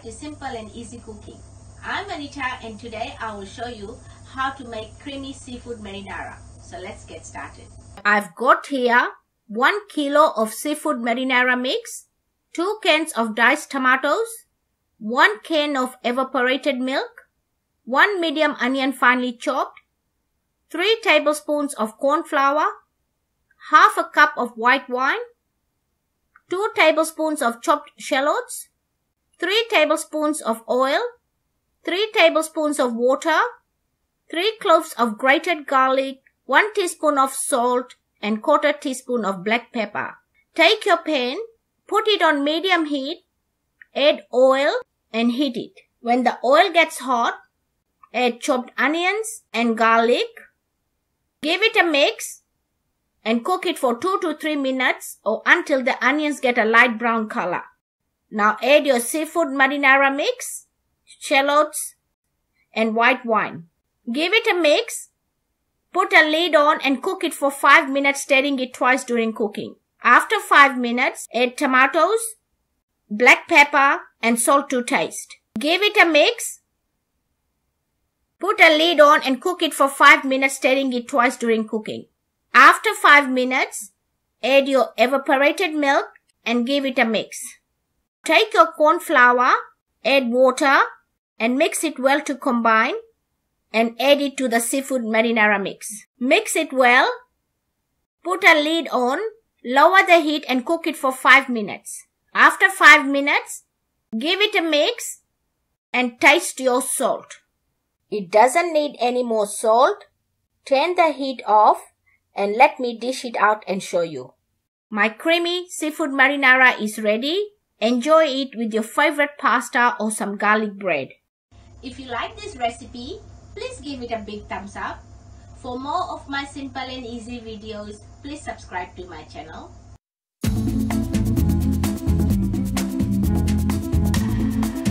to Simple and Easy Cooking. I'm Marina and today I will show you how to make creamy seafood marinara. So let's get started. I've got here 1 kilo of seafood marinara mix, 2 cans of diced tomatoes, 1 can of evaporated milk, 1 medium onion finely chopped, 3 tablespoons of corn flour, half a cup of white wine, 2 tablespoons of chopped shallots, 3 tablespoons of oil, 3 tablespoons of water, 3 cloves of grated garlic, 1 teaspoon of salt, and 1/4 teaspoon of black pepper. Take your pan, put it on medium heat, add oil and heat it. When the oil gets hot, add chopped onions and garlic. Give it a mix and cook it for 2 to 3 minutes or until the onions get a light brown color. Now add your seafood marinara mix, shallots, and white wine. Give it a mix. Put a lid on and cook it for 5 minutes, stirring it twice during cooking. After 5 minutes, add tomatoes, black pepper, and salt to taste. Give it a mix. Put a lid on and cook it for 5 minutes, stirring it twice during cooking. After 5 minutes, add your evaporated milk and give it a mix. Take your corn flour, add water, and mix it well to combine, and add it to the seafood marinara mix. Mix it well. Put a lid on, lower the heat and cook it for 5 minutes. After 5 minutes, give it a mix and taste your salt. It doesn't need any more salt. Turn the heat off and let me dish it out and show you. My creamy seafood marinara is ready. Enjoy it with your favorite pasta or some garlic bread. If you like this recipe, please give it a big thumbs up. For more of my simple and easy videos, please subscribe to my channel.